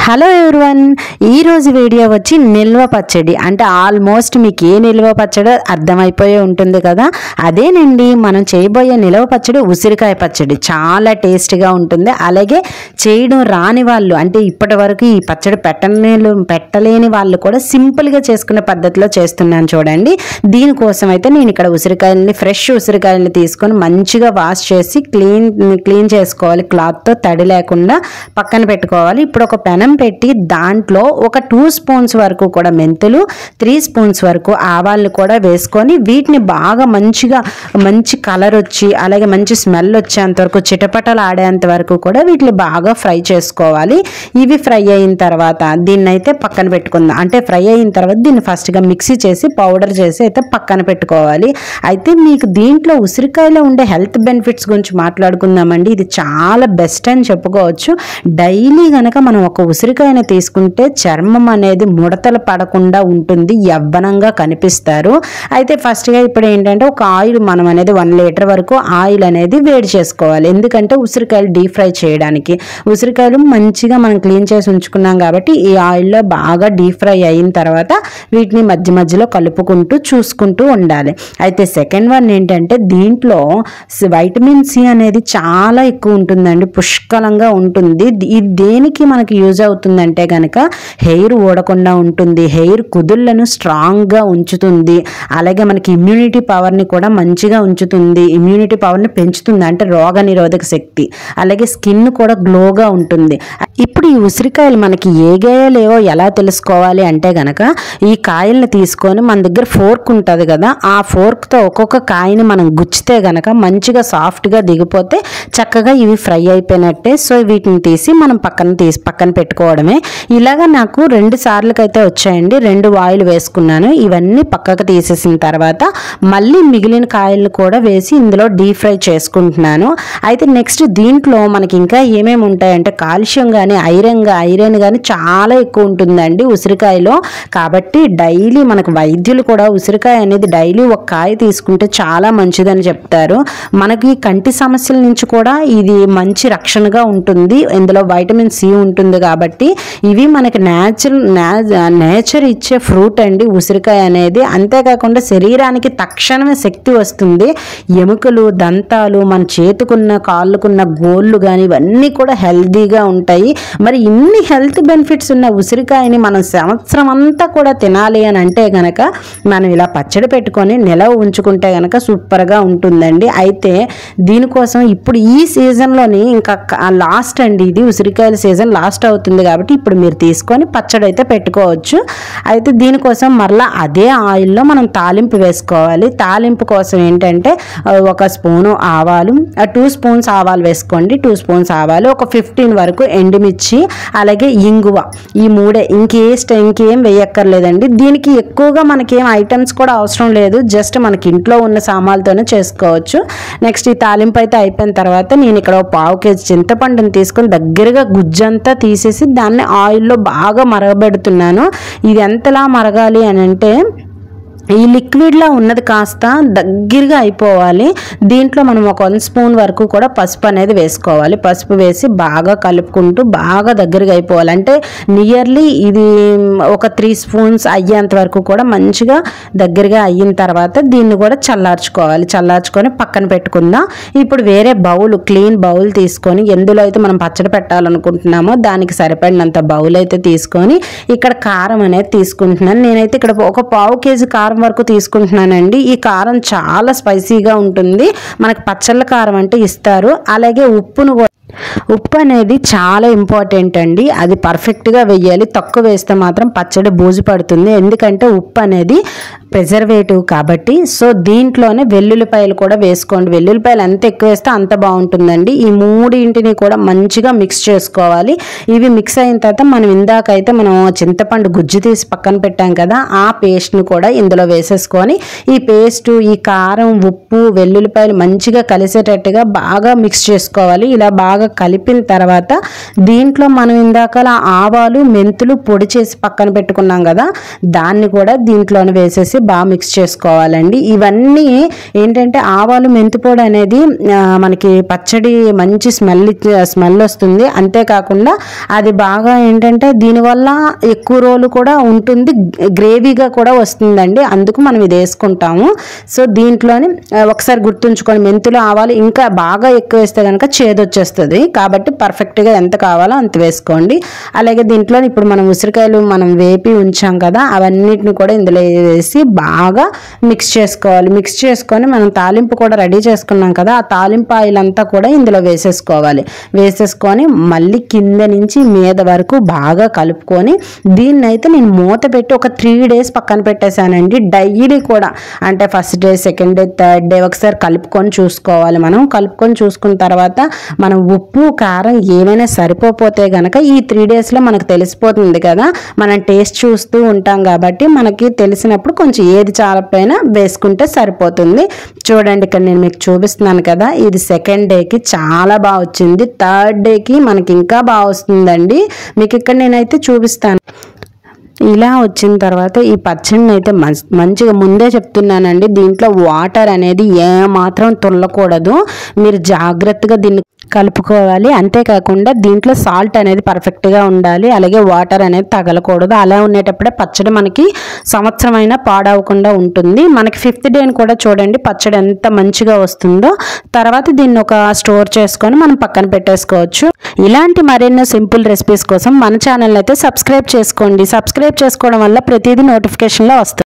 Hello everyone, ఈరోజు video వచ్చి నిల్వ పచ్చడి. అంటే ఆల్మోస్ట్ మీకు ఏ నిల్వ పచ్చడి అర్థమైపోయే ఉంటుంది కదా. అదేనండి మనం చేయబోయే నిల్వ పచ్చడి ఉసిరికాయ పచ్చడి. చాలా టేస్ట్గా ఉంటుంది. అలాగే చేయడం రాని వాళ్ళు, అంటే ఇప్పటి వరకు ఈ పచ్చడి పెట్టలేని వాళ్ళు కూడా సింపుల్గా చేసుకునే పద్ధతిలో చేస్తున్నాను చూడండి. దీనికోసం అయితే నేను ఇక్కడ ఉసిరికాయలని, ఫ్రెష్ ఉసిరికాయలని తీసుకొని మంచిగా వాష్ చేసి క్లీన్ చేసుకోవాలి. క్లాత్తో తడి లేకుండా పక్కన పెట్టుకోవాలి. ఇప్పుడు ఒక పెనం పెట్టి దాంట్లో ఒక 2 స్పూన్స్ వరకు కూడా మెంతులు, 3 స్పూన్స్ వరకు ఆవాలను కూడా వేసుకొని వీటిని బాగా మంచి కలర్ వచ్చి అలాగే మంచి స్మెల్ వచ్చేంత వరకు, చిటపటలు ఆడేంత వరకు కూడా వీటిని బాగా ఫ్రై చేసుకోవాలి. ఇవి ఫ్రై అయిన తర్వాత దీన్ని అయితే పక్కన పెట్టుకుందాం. అంటే ఫ్రై అయిన తర్వాత దీన్ని ఫస్ట్గా మిక్సీ చేసి పౌడర్ చేసి అయితే పక్కన పెట్టుకోవాలి. అయితే మీకు దీంట్లో ఉసిరికాయలో ఉండే హెల్త్ బెనిఫిట్స్ గురించి మాట్లాడుకుందామండి. ఇది చాలా బెస్ట్ అని చెప్పుకోవచ్చు. డైలీ కనుక మనం ఒక ఉసిరికాయను తీసుకుంటే చర్మం అనేది ముడతలు పడకుండా ఉంటుంది, యవ్వనంగా కనిపిస్తారు. అయితే ఫస్ట్గా ఇప్పుడు ఏంటంటే ఒక ఆయిల్ మనం అనేది 1 లీటర్ వరకు ఆయిల్ అనేది వేడి చేసుకోవాలి. ఎందుకంటే ఉసిరికాయలు డీప్ ఫ్రై చేయడానికి. ఉసిరికాయలు మంచిగా మనం క్లీన్ చేసి ఉంచుకున్నాం కాబట్టి ఈ ఆయిల్లో బాగా డీప్ ఫ్రై అయిన తర్వాత వీటిని మధ్య మధ్యలో కలుపుకుంటూ చూసుకుంటూ ఉండాలి. అయితే సెకండ్ వన్ ఏంటంటే దీంట్లో వైటమిన్ సి అనేది చాలా ఎక్కువ ఉంటుందండి, పుష్కలంగా ఉంటుంది. ఇది దేనికి మనకి యూజ్ అవుతుందంటే కనుక హెయిర్ ఊడకుండా ఉంటుంది, హెయిర్ కుదుళ్లను స్ట్రాంగ్గా ఉంచుతుంది, అలాగే మనకి ఇమ్యూనిటీ పవర్ని కూడా మంచిగా ఉంచుతుంది, ఇమ్యూనిటీ పవర్ని పెంచుతుంది, అంటే రోగ నిరోధక శక్తి, అలాగే స్కిన్ కూడా గ్లోగా ఉంటుంది. ఇప్పుడు ఈ ఉసిరికాయలు మనకి ఏగాయో లేవో ఎలా తెలుసుకోవాలి అంటే కనుక ఈ కాయల్ని తీసుకొని మన దగ్గర ఫోర్క్ ఉంటుంది కదా, ఆ ఫోర్క్తో ఒక్కొక్క కాయని మనం గుచ్చితే కనుక మంచిగా సాఫ్ట్గా దిగిపోతే చక్కగా ఇవి ఫ్రై అయిపోయినట్టే. సో వీటిని తీసి మనం పక్కన పెట్టుకోవడమే. ఇలాగా నాకు 2 సార్లకైతే వచ్చాయండి. 2 ఆయిల్ వేసుకున్నాను. ఇవన్నీ పక్కకు తీసేసిన తర్వాత మళ్ళీ మిగిలిన కాయలను కూడా వేసి ఇందులో డీప్ ఫ్రై చేసుకుంటున్నాను. అయితే నెక్స్ట్ దీంట్లో మనకి ఇంకా ఏమేమి ఉంటాయంటే కాల్షియం కానీ ఐరన్ కానీ చాలా ఎక్కువ ఉంటుందండి ఉసిరికాయలో. కాబట్టి డైలీ మనకు వైద్యులు కూడా ఉసిరికాయ అనేది డైలీ ఒక కాయ తీసుకుంటే చాలా మంచిదని చెప్తారు. మనకి కంటి సమస్యల నుంచి కూడా ఇది మంచి రక్షణగా ఉంటుంది. ఇందులో వైటమిన్ సి ఉంటుంది కాబట్టి ఇవి మనకి నేచర్ ఇచ్చే ఫ్రూట్ అండి ఉసిరికాయ అనేది. అంతేకాకుండా శరీరానికి తక్షణమే శక్తి వస్తుంది. ఎముకలు, దంతాలు, మన చేతుకున్న కాళ్ళకున్న గోళ్ళు కానీ ఇవన్నీ కూడా హెల్తీగా ఉంటాయి. మరి ఇన్ని హెల్త్ బెనిఫిట్స్ ఉన్న ఉసిరికాయని మనం సంవత్సరం అంతా కూడా తినాలి అని అంటే కనుక మనం ఇలా పచ్చడి పెట్టుకొని నిలవ ఉంచుకుంటే కనుక సూపర్గా ఉంటుందండి. అయితే దీనికోసం ఇప్పుడు ఈ సీజన్లోని ఇంకా లాస్ట్ అండి, ఇది ఉసిరికాయల సీజన్ లాస్ట్ అవుతుంది కాబట్టి ఇప్పుడు మీరు తీసుకొని పచ్చడి అయితే పెట్టుకోవచ్చు. అయితే దీనికోసం మరలా అదే ఆయిల్లో మనం తాలింపు వేసుకోవాలి. తాలింపు కోసం ఏంటంటే ఒక స్పూను ఆవాలు, 2 స్పూన్స్ ఆవాలు వేసుకోండి. 2 స్పూన్స్ ఆవాలు, ఒక 15 వరకు ఎండుమిర్చి, అలాగే ఇంగువ. ఈ 3 ఇంకేం వేయక్కర్లేదండి. దీనికి ఎక్కువగా మనకేం ఐటమ్స్ కూడా అవసరం లేదు, జస్ట్ మనకి ఇంట్లో ఉన్న సామాన్లతోనే చేసుకోవచ్చు. నెక్స్ట్ ఈ తాలింపు అయితే అయిపోయిన తర్వాత నేను ఇక్కడ 1/2 కేజీ చింతపండుని తీసుకొని దగ్గరగా గుజ్జంతా తీసేసి దాన్ని ఆయిల్లో బాగా మరగబెడుతున్నాను. ఇది ఎంతలా మరగాలి అని అంటే ఈ లిక్విడ్లో ఉన్నది కాస్త దగ్గరగా అయిపోవాలి. దీంట్లో మనం ఒక 1 స్పూన్ వరకు కూడా పసుపు అనేది వేసుకోవాలి. పసుపు వేసి బాగా కలుపుకుంటూ బాగా దగ్గరగా అయిపోవాలి. అంటే నియర్లీ ఇది ఒక 3 స్పూన్స్ అయ్యేంత వరకు కూడా మంచిగా దగ్గరగా అయిన తర్వాత దీన్ని కూడా చల్లార్చుకొని పక్కన పెట్టుకుందాం. ఇప్పుడు వేరే క్లీన్ బౌల్ తీసుకొని ఎందులో అయితే మనం పచ్చడి పెట్టాలనుకుంటున్నామో దానికి సరిపడినంత బౌల్ అయితే తీసుకొని ఇక్కడ కారం అనేది తీసుకుంటున్నాను. నేనైతే ఇక్కడ ఒక 1/2 కేజీ కారం వరకు తీసుకుంటున్నానండి. ఈ కారం చాలా స్పైసీగా ఉంటుంది. మనకు పచ్చళ్ళ కారం అంటే ఇస్తారు. అలాగే ఉప్పు అనేది చాలా ఇంపార్టెంట్ అండి. అది పర్ఫెక్ట్గా వేయాలి. తక్కువ వేస్తే మాత్రం పచ్చడి బూజు పడుతుంది. ఎందుకంటే ఉప్పు అనేది ప్రిజర్వేటివ్ కాబట్టి. సో దీంట్లోనే వెల్లుల్లిపాయలు కూడా వేసుకోండి. వెల్లుల్లిపాయలు ఎంత ఎక్కువ వేస్తే అంత బాగుంటుందండి. ఈ 3 కూడా మంచిగా మిక్స్ చేసుకోవాలి. ఇవి మిక్స్ అయిన తర్వాత మనం ఇందాకైతే మనం చింతపండు గుజ్జు తీసి పక్కన పెట్టాం కదా, ఆ పేస్ట్ని కూడా ఇందులో వేసేసుకొని ఈ పేస్టు, ఈ కారం, ఉప్పు, వెల్లుల్లిపాయలు మంచిగా కలిసేటట్టుగా బాగా మిక్స్ చేసుకోవాలి. ఇలా బాగా బాగా కలిపిన తర్వాత దీంట్లో మనం ఇందాకలా ఆవాలు మెంతులు పొడి చేసి పక్కన పెట్టుకున్నాం కదా, దాన్ని కూడా దీంట్లోనే వేసేసి బాగా మిక్స్ చేసుకోవాలండి. ఇవన్నీ ఏంటంటే ఆవాలు మెంతు పొడి అనేది మనకి పచ్చడి మంచి స్మెల్ వస్తుంది. అంతేకాకుండా అది బాగా ఏంటంటే దీనివల్ల ఎక్కువ రోజులు కూడా ఉంటుంది, గ్రేవీగా కూడా వస్తుందండి. అందుకు మనం ఇది వేసుకుంటాము. సో దీంట్లోని ఒకసారి గుర్తుంచుకొని మెంతులు ఆవాలు ఇంకా బాగా ఎక్కువ వేస్తే కనుక చేదు వచ్చేస్తుంది. కాబట్టి పర్ఫెక్ట్గా ఎంత కావాలో అంత వేసుకోండి. అలాగే దీంట్లో ఇప్పుడు మనం ఉసిరికాయలు మనం వేపి ఉంచాం కదా, అవన్నిటిని కూడా ఇందులో వేసి బాగా మిక్స్ చేసుకోవాలి. మిక్స్ చేసుకొని మనం తాలింపు కూడా రెడీ చేసుకున్నాం కదా, ఆ తాలింపు ఆయిల్ అంతా కూడా ఇందులో వేసేసుకోవాలి. వేసేసుకొని మళ్ళీ కింద నుంచి మీద వరకు బాగా కలుపుకొని దీన్నైతే నేను మూత పెట్టి ఒక 3 days పక్కన పెట్టేశానండి. డైలీ కూడా అంటే first day, second day, third day ఒకసారి కలుపుకొని చూసుకోవాలి. మనం కలుపుకొని చూసుకున్న తర్వాత మనం ఉప్పు కారం ఏమైనా సరిపోతే గనక ఈ 3 daysలో మనకు తెలిసిపోతుంది కదా, మనం టేస్ట్ చూస్తూ ఉంటాం కాబట్టి మనకి తెలిసినప్పుడు కొంచెం ఏది చాలపోయినా వేసుకుంటే సరిపోతుంది. చూడండి ఇక్కడ నేను మీకు చూపిస్తున్నాను కదా, ఇది సెకండ్ డేకి చాలా బాగా వచ్చింది. థర్డ్ డేకి మనకి ఇంకా బాగా వస్తుందండి. మీకు ఇక్కడ నేనైతే చూపిస్తాను. ఇలా వచ్చిన తర్వాత ఈ పచ్చడిని అయితే మంచిగా ముందే చెప్తున్నానండి, దీంట్లో వాటర్ అనేది ఏమాత్రం తుల్లకూడదు. మీరు జాగ్రత్తగా దీన్ని కలుపుకోవాలి. అంతేకాకుండా దీంట్లో సాల్ట్ అనేది పర్ఫెక్ట్గా ఉండాలి. అలాగే వాటర్ అనేది తగలకూడదు. అలా ఉండేటప్పుడే పచ్చడి మనకి సంవత్సరం అయినా పాడవకుండా ఉంటుంది. మనకి 5th డేని కూడా చూడండి పచ్చడి ఎంత మంచిగా వస్తుందో. తర్వాత దీన్ని ఒక స్టోర్ చేసుకొని మనం పక్కన పెట్టేసుకోవచ్చు. ఇలాంటి మరెన్నో సింపుల్ రెసిపీస్ కోసం మన ఛానల్ అయితే సబ్స్క్రైబ్ చేసుకోండి. సబ్స్క్రైబ్ చేసుకోవడం వల్ల ప్రతిదీ నోటిఫికేషన్లో వస్తుంది.